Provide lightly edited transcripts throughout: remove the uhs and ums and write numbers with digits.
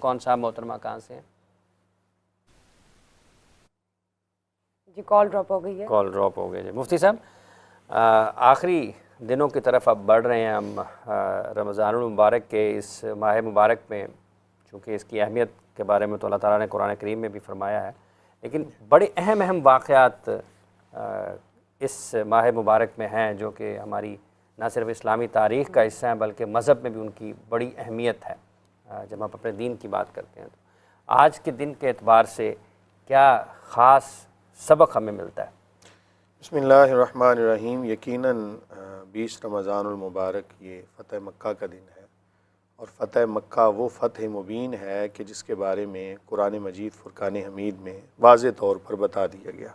کون صاحب محترمہ کہاں سے ہیں؟ جی کال ڈراپ ہو گئی ہے. کال ڈراپ ہو گئی. جی مفتی صاحب، آخری دنوں کی طرف اب بڑھ رہے ہیں ہم رمضان المبارک کے اس ماہ مبارک میں، چونکہ اس کی اہمیت کے بارے میں تو اللہ تعالیٰ نے قرآن کریم میں بھی فرمایا ہے، لیکن بڑے اہم واقعات اس ماہ مبارک میں ہیں جو کہ ہماری نہ صرف اسلامی تاریخ کا حصہ ہیں بلکہ مذہب میں بھی ان کی بڑی اہمیت ہے. جب ہم اپنے دین کی بات کرتے ہیں تو آج کے دن کے اعتبار سے کیا خاص سبق ہمیں ملتا ہے؟ بسم اللہ الرحمن الرحیم. یقیناً 20 رمضان المبارک یہ فتح مکہ کا دن ہے، اور فتح مکہ وہ فتح مبین ہے کہ جس کے بارے میں قرآن مجید فرقان حمید میں واضح طور پر بتا دیا گیا،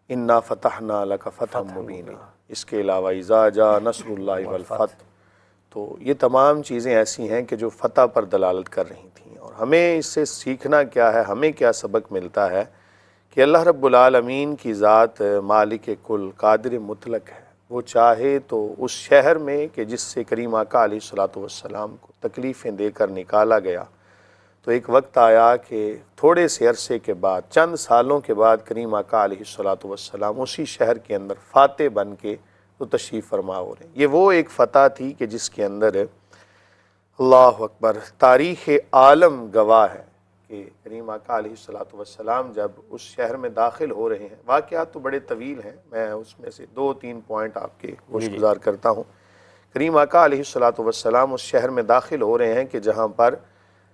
انا فتحنا لک فتح مبین. اس کے علاوہ اذا جاء نصر اللہ والفتح. تو یہ تمام چیزیں ایسی ہیں کہ جو فتح پر دلالت کر رہی تھیں، اور ہمیں اس سے سیکھنا کیا ہے، ہمیں کیا سبق ملتا ہے کہ اللہ رب العالمین کی ذات مالک کل قادر مطلق ہے. وہ چاہے تو اس شہر میں کہ جس سے کریم آقا علیہ الصلوۃ والسلام کو تکلیفیں دے کر نکالا گیا، تو ایک وقت آیا کہ تھوڑے سے عرصے کے بعد، چند سالوں کے بعد، کریم آقا علیہ الصلوۃ والسلام اسی شہر کے اندر فاتح بن کے تو تشریف فرما ہو رہے ہیں. یہ وہ ایک فتح تھی کہ جس کے اندر اللہ اکبر تاریخ عالم گواہ ہے کہ کریم آقا علیہ الصلوۃ والسلام جب اس شہر میں داخل ہو رہے ہیں. واقعات تو بڑے طویل ہیں، میں اس میں سے 2-3 پوائنٹ آپ کے گوش گزار کرتا ہوں. کریم آقا علیہ الصلوۃ والسلام اس شہر میں داخل ہو رہے ہیں کہ جہاں پر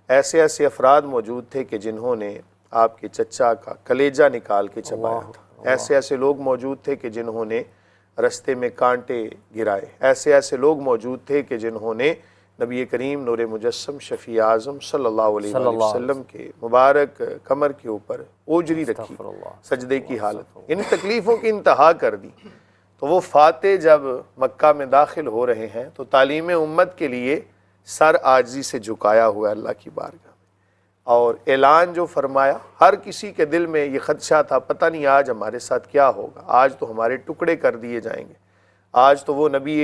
ایسے افراد موجود تھے کہ جنہوں نے آپ کے چچا کا کلیجہ نکال کے چبایا تھا. ایسے لوگ موجود تھے کہ جنہوں نے رستے میں کانٹے گرائے. ایسے لوگ موجود تھے کہ جنہوں نے نبی کریم نور مجسم شفیع اعظم صلی اللہ علیہ وسلم کے مبارک کمر کے اوپر اوجری رکھی، سجدے کی حالت، ان تکلیفوں کی انتہا کر دی. تو وہ فاتح جب مکہ میں داخل ہو رہے ہیں تو تعلیم امت کے لیے سر عاجزی سے جھکایا ہوا ہے اللہ کی بارگاہ میں، اور اعلان جو فرمایا، ہر کسی کے دل میں یہ خدشہ تھا پتہ نہیں آج ہمارے ساتھ کیا ہوگا، آج تو ہمارے ٹکڑے کر دیے جائیں گے. آج تو وہ نبی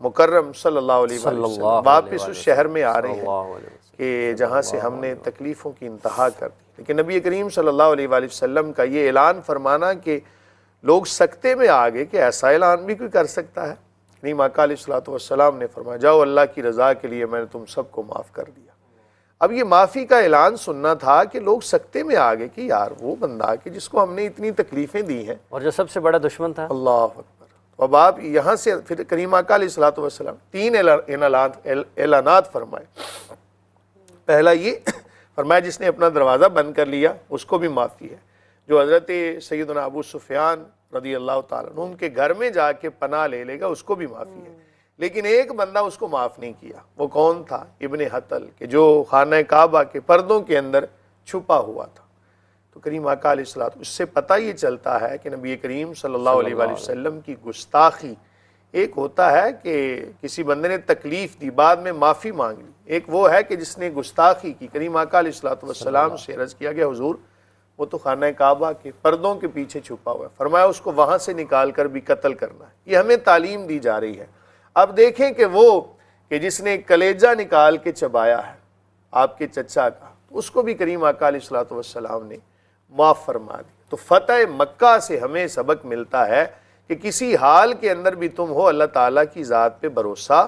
مکرم صلی اللہ علیہ وسلم واپس اس شہر میں آ رہے ہیں کہ جہاں سے ہم نے تکلیفوں کی انتہا کر دی. لیکن نبی کریم صلی اللہ علیہ وسلم کا یہ اعلان فرمانا کہ لوگ سکتے میں آ گئے کہ ایسا اعلان بھی کوئی کر سکتا ہے. کریم آقا علیہ الصلوۃ والسلام نے فرمایا جاؤ اللہ کی رضا کے لیے میں نے تم سب کو معاف کر دیا. اب یہ معافی کا اعلان سننا تھا کہ لوگ سکتے میں آ گئے کہ یار وہ بندہ کہ جس کو ہم نے اتنی تکلیفیں دی ہیں اور جو سب سے بڑا دشمن تھا. اللہ اکبر. اب آپ یہاں سے پھر کریم آقا علیہ الصلوۃ والسلام 3 اعلانات فرمائے. پہلا یہ فرمایا جس نے اپنا دروازہ بند کر لیا اس کو بھی معافی ہے. جو حضرت سیدنا ابو سفیان رضی اللہ تعالیٰ عنہ ان کے گھر میں جا کے پناہ لے گا اس کو بھی معافی ہے. لیکن ایک بندہ اس کو معاف نہیں کیا. وہ کون تھا؟ ابن حطل، کہ جو خانہ کعبہ کے پردوں کے اندر چھپا ہوا تھا. تو کریم آقا علیہ الصلوۃ، اس سے پتہ یہ چلتا ہے کہ نبی کریم صلی اللہ علیہ وسلم کی گستاخی، ایک ہوتا ہے کہ کسی بندے نے تکلیف دی بعد میں معافی مانگ لی، ایک وہ ہے کہ جس نے گستاخی کی. کریم آقا علیہ الصلوۃ والسلام سے عرض کیا گیا حضور وہ تو خانہ کعبہ کے پردوں کے پیچھے چھپا ہوا ہے، فرمایا اس کو وہاں سے نکال کر بھی قتل کرنا ہے. یہ ہمیں تعلیم دی جا رہی ہے. اب دیکھیں کہ وہ کہ جس نے کلیجہ نکال کے چبایا ہے آپ کے چچا کا، تو اس کو بھی کریم آقا علیہ الصلوۃ والسلام نے معاف فرما دی. تو فتح مکہ سے ہمیں سبق ملتا ہے کہ کسی حال کے اندر بھی تم ہو اللہ تعالیٰ کی ذات پہ بھروسہ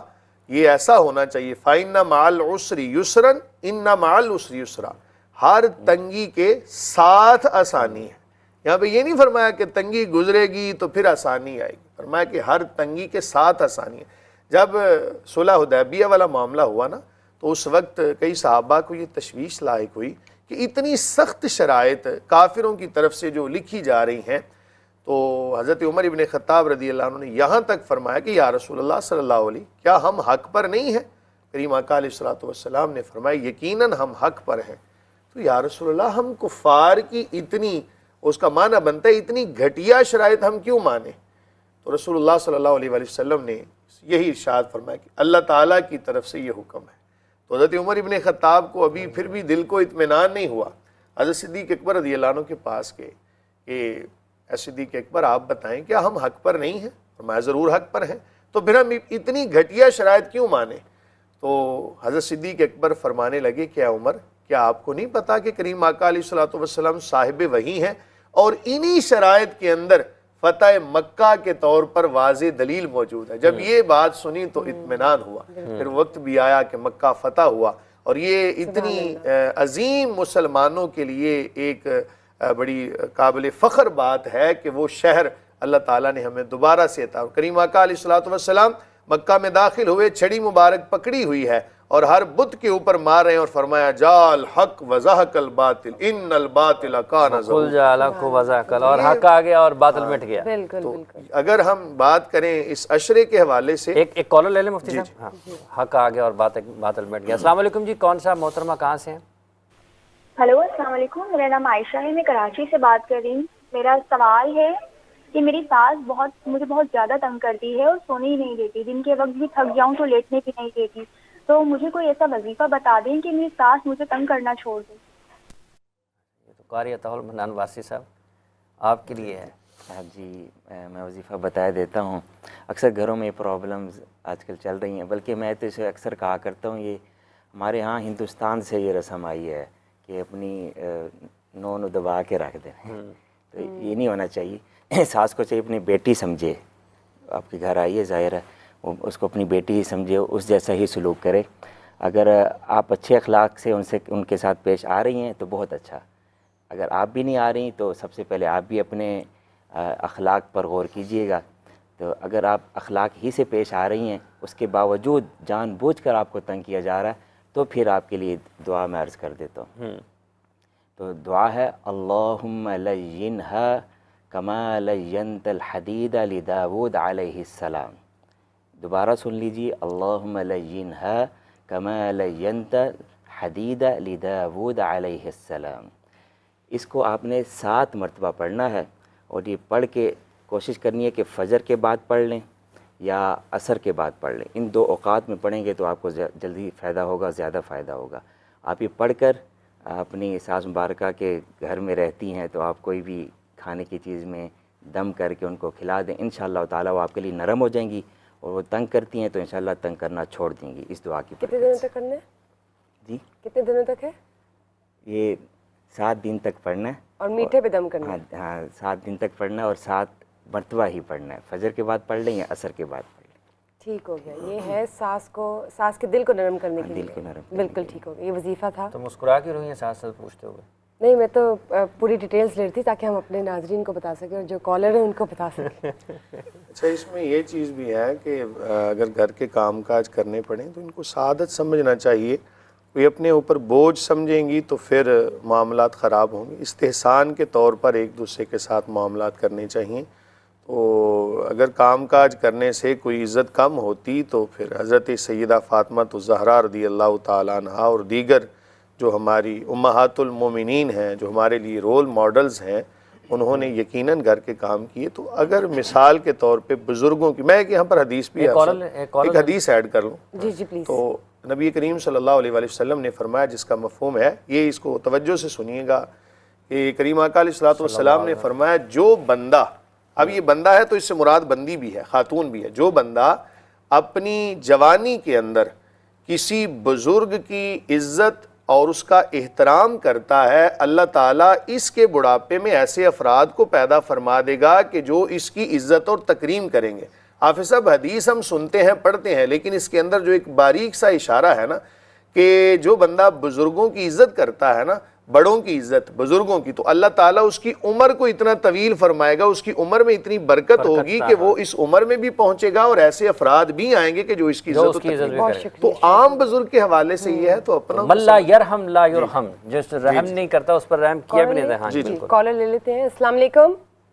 یہ ایسا ہونا چاہیے. فَإِنَّ مَعَ الْعُسْرِ يُسْرًا إِنَّ مَعَ الْعُسْرِ يُسْرًا. ہر تنگی کے ساتھ آسانی ہے. یہاں پہ یہ نہیں فرمایا کہ تنگی گزرے گی تو پھر آسانی آئے گی، فرمایا کہ ہر تنگی کے ساتھ آسانی ہے. جب صلح حدیبیہ والا معاملہ ہوا نا تو اس وقت کئی صحابہ کو یہ تشویش لاحق ہوئی کہ اتنی سخت شرائط کافروں کی طرف سے جو لکھی جا رہی ہیں. تو حضرت عمر ابن خطاب رضی اللہ عنہ نے یہاں تک فرمایا کہ یا رسول اللہ صلی اللہ علیہ کیا ہم حق پر نہیں ہیں؟ کریم آقا علیہ الصلوۃ والسلام نے فرمایا یقیناً ہم حق پر ہیں. تو یا رسول اللہ ہم کفار کی اتنی، اس کا معنی بنتا ہے اتنی گھٹیا شرائط ہم کیوں مانیں؟ تو رسول اللہ صلی اللہ علیہ وسلم نے یہی ارشاد فرمایا کہ اللہ تعالیٰ کی طرف سے یہ حکم ہے. تو حضرت عمر ابن خطاب کو ابھی پھر بھی دل کو اطمینان نہیں ہوا. حضرت صدیق اکبر رضی اللہ عنہ کے پاس گئے کہ اے صدیق اکبر آپ بتائیں کیا ہم حق پر نہیں ہیں؟ فرمایا ضرور حق پر ہیں. تو پھر ہم اتنی گھٹیا شرائط کیوں مانیں؟ تو حضرت صدیق اکبر فرمانے لگے کہ اے عمر کیا آپ کو نہیں پتا کہ کریم آقا علیہ الصلوۃ والسلام صاحب وحی ہیں اور انہی شرائط کے اندر فتح مکہ کے طور پر واضح دلیل موجود ہے. جب یہ بات سنی تو اطمینان ہوا. پھر وقت بھی آیا کہ مکہ فتح ہوا اور یہ اتنی عظیم مسلمانوں کے لیے ایک بڑی قابل فخر بات ہے کہ وہ شہر اللہ تعالیٰ نے ہمیں دوبارہ سے عطا. کریم آقا علیہ الصلوۃ والسلام مکہ میں داخل ہوئے, چھڑی مبارک پکڑی ہوئی ہے اور ہر بت کے اوپر مار رہے ہیں اور فرمایا جال حق وزہق الباطل ان الباطل کان زہوقا. قل جاء الحق وزہق اور حق آ گیا اور باطل مٹ گیا. بالکل بالکل. اگر ہم بات کریں اس عشرے کے حوالے سے, ایک کالر لے لیں مفتی صاحب. ہاں, حق آ گیا اور باطل مٹ گیا. السلام علیکم جی, کون سا محترمہ کہاں سے ہیں؟ ہلو السلام علیکم, میرا نام عائشہ ہے, میں کراچی سے بات کر رہی ہوں. میرا سوال ہے کہ میری ساس مجھے بہت زیادہ تنگ کرتی ہے اور سونے ہی نہیں دیتی, دن کے وقت بھی تھک جاؤں تو لیٹنے بھی نہیں دیتی. تو مجھے کوئی ایسا وظیفہ بتا دیں کہ میری ساس مجھے تنگ کرنا چھوڑ دے. یہ تو قاری عطا المنان واسی صاحب آپ کے لیے ہے. جی میں وظیفہ بتا دیتا ہوں. اکثر گھروں میں پرابلمز آج کل چل رہی ہیں, بلکہ میں تو اسے اکثر کہا کرتا ہوں, یہ ہمارے ہاں ہندوستان سے یہ رسم آئی ہے کہ اپنی نون دبا کے رکھ دیں. تو یہ نہیں ہونا چاہیے. ساس کو چاہیے اپنی بیٹی سمجھے, آپ کے گھر آئی ہے ظاہر ہے, اس کو اپنی بیٹی ہی سمجھے, اس جیسا ہی سلوک کرے. اگر آپ اچھے اخلاق سے ان کے ساتھ پیش آ رہی ہیں تو بہت اچھا. اگر آپ بھی نہیں آ رہی تو سب سے پہلے آپ بھی اپنے اخلاق پر غور کیجئے گا. تو اگر آپ اخلاق ہی سے پیش آ رہی ہیں, اس کے باوجود جان بوجھ کر آپ کو تنگ کیا جا رہا ہے, تو پھر آپ کے لیے دعا میں عرض کر دیتا ہوں. تو دعا ہے اللہم لینھا کما لینت الحدید لداود علیہ السلام. دوبارہ سن لیجیے, اللہم لینھا کما لینت الحدید لداود علیہ السلام. اس کو آپ نے 7 مرتبہ پڑھنا ہے, اور یہ پڑھ کے کوشش کرنی ہے کہ فجر کے بعد پڑھ لیں یا عصر کے بعد پڑھ لیں. ان 2 اوقات میں پڑھیں گے تو آپ کو جلدی فائدہ ہوگا, زیادہ فائدہ ہوگا. آپ یہ پڑھ کر اپنی ساس مبارکہ کے گھر میں رہتی ہیں تو آپ کوئی بھی کھانے کی چیز میں دم کر کے ان کو کھلا دیں. انشاءاللہ تعالیٰ وہ آپ کے لیے نرم ہو جائیں گی, اور وہ تنگ کرتی ہیں تو انشاءاللہ تنگ کرنا چھوڑ دیں گی اس دعا کی برکت سے. کتنے دنوں تک کرنا ہے جی, کتنے دنوں تک ہے؟ یہ 7 دن تک پڑھنا ہے. اور میٹھے پہ دم کرنا ہے؟ ہاں 7 دن تک پڑھنا ہے, اور 7 مرتبہ ہی پڑھنا ہے. فجر کے بعد پڑھ لیں یا عصر کے بعد پڑھ لیں. ٹھیک ہو گیا. یہ ہے ساس کے دل کو نرم کرنے کے لیے. دل کو نرم کرنے بالکل ٹھیک ہو گیا. یہ وظیفہ تھا. تو مسکرا کے رہی ہیں ساتھ ساتھ پوچھتے ہوئے؟ نہیں, میں تو پوری ڈیٹیلز لے رہی تھی تاکہ ہم اپنے ناظرین کو بتا سکیں اور جو کالر ہیں ان کو بتا سکیں. اچھا اس میں یہ چیز بھی ہے کہ اگر گھر کے کام کاج کرنے پڑیں تو ان کو سعادت سمجھنا چاہیے. کوئی اپنے اوپر بوجھ سمجھیں گی تو پھر معاملات خراب ہوں گے. استحسان کے طور پر ایک دوسرے کے ساتھ معاملات کرنے چاہیے. تو اگر کام کاج کرنے سے کوئی عزت کم ہوتی تو پھر حضرت سیدہ فاطمہ الزہرا رضی اللہ تعالیٰ عنہ اور دیگر جو ہماری امہات المومنین ہیں, جو ہمارے لیے رول ماڈلز ہیں, انہوں نے یقیناً گھر کے کام کیے. تو اگر مثال کے طور پہ بزرگوں کی, میں یہاں پر حدیث بھی ایک حدیث ایڈ کر لوں. جی جی پلیز. تو نبی کریم صلی اللہ علیہ وسلم نے فرمایا, جس کا مفہوم ہے یہ, اس کو توجہ سے سنیے گا, کہ کریم آقا علیہ الصلوۃ والسلام نے فرمایا جو بندہ, اب یہ بندہ ہے تو اس سے مراد بندی بھی ہے, خاتون بھی ہے, جو بندہ اپنی جوانی کے اندر کسی بزرگ کی عزت اور اس کا احترام کرتا ہے, اللہ تعالیٰ اس کے بڑھاپے میں ایسے افراد کو پیدا فرما دے گا کہ جو اس کی عزت اور تکریم کریں گے. حافظ صاحب حدیث ہم سنتے ہیں پڑھتے ہیں, لیکن اس کے اندر جو ایک باریک سا اشارہ ہے نا, کہ جو بندہ بزرگوں کی عزت کرتا ہے نا, بڑوں کی عزت, بزرگوں کی, تو اللہ تعالیٰ اس کی عمر کو اتنا طویل فرمائے گا, اس کی عمر میں اتنی برکت ہوگی کہ وہ اس عمر میں بھی پہنچے گا, اور ایسے افراد بھی آئیں گے کہ جو اس کی عزت و تکریم. تو عام بزرگ کے حوالے سے یہ ہے, تو اپنا من لا یرحم لا یرحم, جو رحم نہیں کرتا اس پر رحم کیا بھی نہیں. ہاں جی کالر لے لیتے ہیں. السلام علیکم.